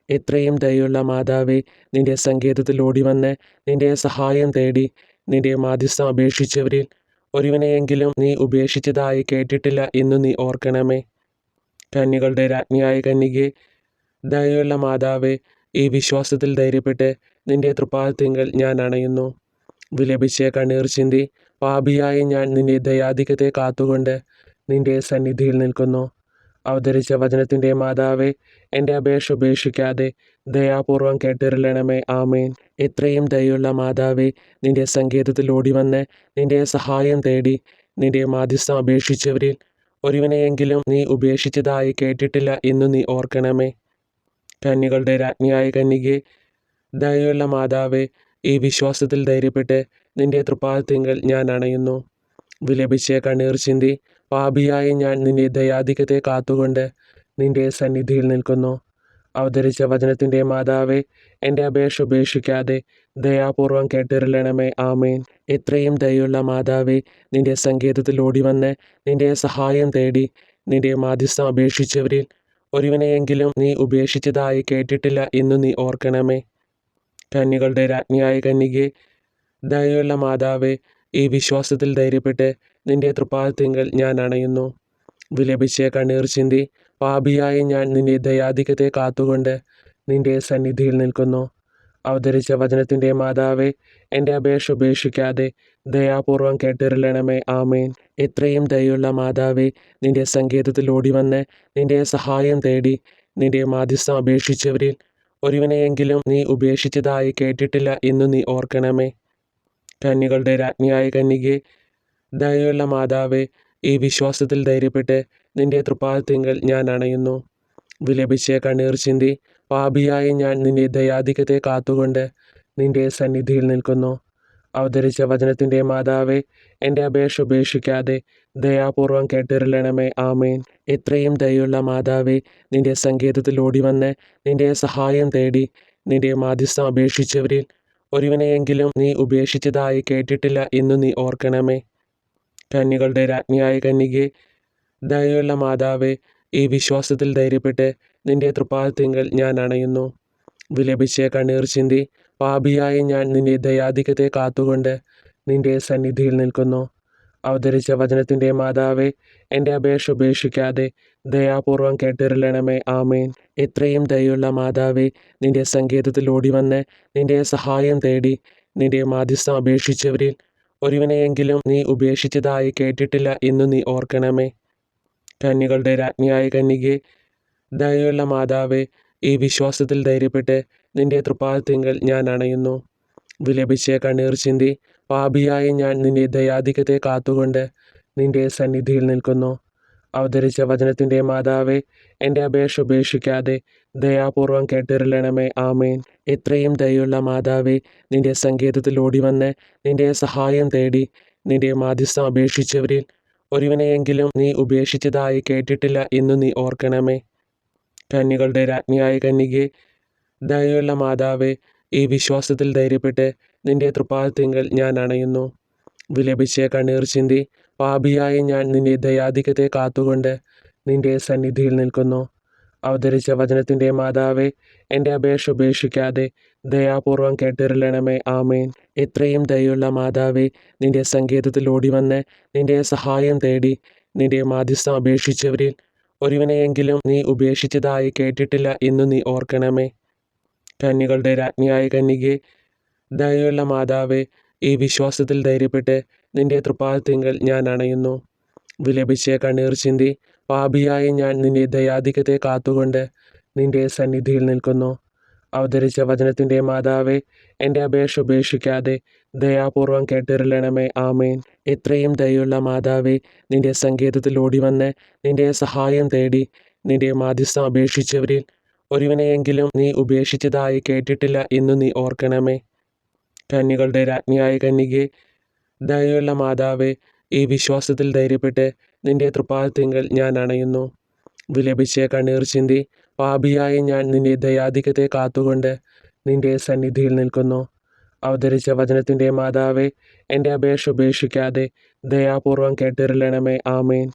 എത്രയും ദയുള്ള മാതാവേ, നിന്റെ സങ്കേതത്തിൽ ഓടിവന്ന് നിന്റെ സഹായം തേടി നിന്റെ മാധ്യസ്ഥം അപേക്ഷിച്ചവരിൽ ഒരുവനെയെങ്കിലും നീ ഉപേക്ഷിച്ചതായി കേട്ടിട്ടില്ല എന്നു നീ ഓർക്കണമേ. കന്യകളുടെ രാജ്ഞിയായ കന്യകേ, ദയുള്ള മാതാവേ, ഈ വിശ്വാസത്തിൽ ധൈര്യപ്പെട്ട് നിന്റെ തൃപ്പാദത്തിങ്കൽ ഞാൻ അണയുന്നു. വിലപിച്ച് കണ്ണീർ ചിന്തി പാപിയായ ഞാൻ നിന്റെ ദയാധിക്യത്തെ കാത്തുകൊണ്ട് നിന്റെ സന്നിധിയിൽ നിൽക്കുന്നു. അവതരിച്ച വചനത്തിൻ്റെ മാതാവേ, എൻ്റെ അപേക്ഷ ഉപേക്ഷിക്കാതെ ദയാപൂർവം കേട്ടിരളണമേ. ആമേൻ. എത്രയും ദയുള്ള മാതാവേ, നിന്റെ സങ്കേതത്തിൽ ഓടിവന്ന് നിന്റെ സഹായം തേടി നിന്റെ മാധ്യസ്ഥം അപേക്ഷിച്ചവരിൽ ഒരുവനെയെങ്കിലും നീ ഉപേക്ഷിച്ചതായി കേട്ടിട്ടില്ല എന്നു നീ ഓർക്കണമേ. കന്യകളുടെ രാജ്ഞിയായ കന്യകേ, ദയുള്ള മാതാവേ, ഈ വിശ്വാസത്തിൽ ധൈര്യപ്പെട്ട് നിന്റെ തൃപ്പാദത്തിങ്കൽ ഞാൻ അണയുന്നു. വിലപിച്ച് കണ്ണീർ ചിന്തി പാപിയായ ഞാൻ നിന്റെ ദയാധിക്യത്തെ കാത്തുകൊണ്ട് നിന്റെ സന്നിധിയിൽ നിൽക്കുന്നു. അവതരിച്ച വചനത്തിൻ്റെ മാതാവേ, എൻ്റെ അപേക്ഷ ഉപേക്ഷിക്കാതെ ദയാപൂർവം കേട്ടിരളണമേ. ആമേൻ. എത്രയും ദയുള്ള മാതാവേ, നിന്റെ സങ്കേതത്തിൽ ഓടിവന്ന് നിന്റെ സഹായം തേടി നിന്റെ മാധ്യസ്ഥം അപേക്ഷിച്ചവരിൽ ഒരുവനെയെങ്കിലും നീ ഉപേക്ഷിച്ചതായി കേട്ടിട്ടില്ല എന്നു നീ ഓർക്കണമേ. കന്യകളുടെ രാജ്ഞിയായ കന്യകേ, ദയുള്ള മാതാവേ, ഈ വിശ്വാസത്തിൽ ധൈര്യപ്പെട്ട് നിന്റെ തൃപ്പാദത്തിങ്കൽ ഞാൻ അണയുന്നു. വിലപിച്ച് കണ്ണീർ ചിന്തി പാപിയായ ഞാൻ നിന്റെ ദയാധിക്യത്തെ കാത്തുകൊണ്ട് നിന്റെ സന്നിധിയിൽ നിൽക്കുന്നു. അവതരിച്ച വചനത്തിൻ്റെ മാതാവേ, എൻ്റെ അപേക്ഷ ഉപേക്ഷിക്കാതെ ദയാപൂർവം കേട്ടിരളണമേ. ആമേൻ. എത്രയും ദയുള്ള മാതാവേ, നിന്റെ സങ്കേതത്തിൽ ഓടിവന്ന് നിന്റെ സഹായം തേടി നിന്റെ മാധ്യസ്ഥം അപേക്ഷിച്ചവരിൽ ഒരുവനെയെങ്കിലും നീ ഉപേക്ഷിച്ചതായി കേട്ടിട്ടില്ല എന്നു നീ ഓർക്കണമേ. കന്യകളുടെ രാജ്ഞിയായ കന്യകേ, ദയുള്ള മാതാവേ, ഈ വിശ്വാസത്തിൽ ധൈര്യപ്പെട്ട് നിന്റെ തൃപ്പാദത്തിങ്കൽ ഞാൻ അണയുന്നു. വിലപിച്ച് കണ്ണീർ ചിന്തി പാപിയായ ഞാൻ നിന്റെ ദയാധിക്യത്തെ കാത്തുകൊണ്ട് നിന്റെ സന്നിധിയിൽ നിൽക്കുന്നു. അവതരിച്ച വചനത്തിൻ്റെ മാതാവേ, എൻ്റെ അപേക്ഷ ഉപേക്ഷിക്കാതെ ദയാപൂർവം കേട്ടിരളണമേ. ആമേൻ. എത്രയും ദയുള്ള മാതാവേ, നിന്റെ സങ്കേതത്തിൽ ഓടിവന്ന് നിന്റെ സഹായം തേടി നിന്റെ മാധ്യസ്ഥം അപേക്ഷിച്ചവരിൽ ഒരുവനെയെങ്കിലും നീ ഉപേക്ഷിച്ചതായി കേട്ടിട്ടില്ല എന്നു നീ ഓർക്കണമേ. കന്യകളുടെ രാജ്ഞിയായ കന്യകേ, ദയുള്ള മാതാവേ, ഈ വിശ്വാസത്തിൽ ധൈര്യപ്പെട്ട് നിന്റെ തൃപ്പാദത്തിങ്കൽ ഞാൻ അണയുന്നു. വിലപിച്ച് കണ്ണീർ ചിന്തി പാപിയായ ഞാൻ നിന്റെ ദയാധിക്യത്തെ കാത്തുകൊണ്ട് നിന്റെ സന്നിധിയിൽ നിൽക്കുന്നു. അവതരിച്ച വചനത്തിൻ്റെ മാതാവേ, എൻ്റെ അപേക്ഷ ഉപേക്ഷിക്കാതെ ദയാപൂർവം കേട്ടിരളണമേ. ആമേൻ. എത്രയും ദയുള്ള മാതാവേ, നിന്റെ സങ്കേതത്തിൽ ഓടിവന്ന് നിന്റെ സഹായം തേടി നിന്റെ മാധ്യസ്ഥം അപേക്ഷിച്ചവരിൽ ഒരുവനെയെങ്കിലും നീ ഉപേക്ഷിച്ചതായി കേട്ടിട്ടില്ല എന്നു നീ ഓർക്കണമേ. കന്യകളുടെ രാജ്ഞിയായ കന്യകേ, ദയുള്ള മാതാവേ, ഈ വിശ്വാസത്തിൽ ധൈര്യപ്പെട്ട് നിന്റെ തൃപ്പാദത്തിങ്കൽ ഞാൻ അണയുന്നു. വിലപിച്ച് കണ്ണീർ ചിന്തി പാപിയായ ഞാൻ നിന്റെ ദയാധിക്യത്തെ കാത്തുകൊണ്ട് നിന്റെ സന്നിധിയിൽ നിൽക്കുന്നു. അവതരിച്ച വചനത്തിൻ്റെ മാതാവേ, എൻ്റെ അപേക്ഷ ഉപേക്ഷിക്കാതെ ദയാപൂർവം കേട്ടിരളണമേ. ആമേൻ. എത്രയും ദയുള്ള മാതാവേ, നിന്റെ സങ്കേതത്തിൽ ഓടിവന്ന് നിന്റെ സഹായം തേടി നിന്റെ മാധ്യസ്ഥം അപേക്ഷിച്ചവരിൽ ഒരുവനെയെങ്കിലും നീ ഉപേക്ഷിച്ചതായി കേട്ടിട്ടില്ല എന്നു നീ ഓർക്കണമേ. കന്യകളുടെ രാജ്ഞിയായ കന്യകേ, ദയുള്ള മാതാവേ, ഈ വിശ്വാസത്തിൽ ധൈര്യപ്പെട്ട് നിന്റെ തൃപ്പാദത്തിങ്കൽ ഞാൻ അണയുന്നു. വിലപിച്ച് കണ്ണീർ ചിന്തി പാപിയായ ഞാൻ നിന്റെ ദയാധിക്യത്തെ കാത്തുകൊണ്ട് നിന്റെ സന്നിധിയിൽ നിൽക്കുന്നു. അവതരിച്ച വചനത്തിൻ്റെ മാതാവേ, എൻ്റെ അപേക്ഷ ഉപേക്ഷിക്കാതെ ദയാപൂർവം കേട്ടിരളണമേ. ആമേൻ. എത്രയും ദയുള്ള മാതാവേ, നിന്റെ സങ്കേതത്തിൽ ഓടിവന്ന് നിന്റെ സഹായം തേടി നിന്റെ മാധ്യസ്ഥം അപേക്ഷിച്ചവരിൽ ഒരുവനെയെങ്കിലും നീ ഉപേക്ഷിച്ചതായി കേട്ടിട്ടില്ല എന്നു നീ ഓർക്കണമേ. കന്യകളുടെ രാജ്ഞിയായ കന്യകേ, ദയുള്ള മാതാവേ, ഈ വിശ്വാസത്തിൽ ധൈര്യപ്പെട്ട് നിന്റെ തൃപ്പാദത്തിങ്കൽ ഞാൻ അണയുന്നു. വിലപിച്ച് കണ്ണീർ ചിന്തി പാപിയായ ഞാൻ നിന്റെ ദയാധിക്യത്തെ കാത്തുകൊണ്ട് നിന്റെ സന്നിധിയിൽ നിൽക്കുന്നു. അവതരിച്ച വചനത്തിൻ്റെ മാതാവേ, എൻ്റെ അപേക്ഷ ഉപേക്ഷിക്കാതെ ദയാപൂർവം കേട്ടിരളണമേ. ആമേൻ. എത്രയും ദയുള്ള മാതാവേ, നിന്റെ സങ്കേതത്തിൽ ഓടിവന്ന് നിന്റെ സഹായം തേടി നിന്റെ മാധ്യസ്ഥം അപേക്ഷിച്ചവരിൽ ഒരുവനെയെങ്കിലും നീ ഉപേക്ഷിച്ചതായി കേട്ടിട്ടില്ല എന്നു നീ ഓർക്കണമേ. കന്യകളുടെ രാജ്ഞിയായ കന്യകേ, ദയുള്ള മാതാവേ, ഈ വിശ്വാസത്തിൽ ധൈര്യപ്പെട്ട് നിന്റെ തൃപ്പാദത്തിങ്കൽ ഞാൻ അണയുന്നു. വിലപിച്ച് കണ്ണീർ ചിന്തി പാപിയായ ഞാൻ നിന്റെ ദയാധിക്യത്തെ കാത്തുകൊണ്ട് നിന്റെ സന്നിധിയിൽ നിൽക്കുന്നു. അവതരിച്ച വചനത്തിൻ്റെ മാതാവേ, എൻ്റെ അപേക്ഷ ഉപേക്ഷിക്കാതെ ദയാപൂർവം കേട്ടിരളണമേ. ആമേൻ.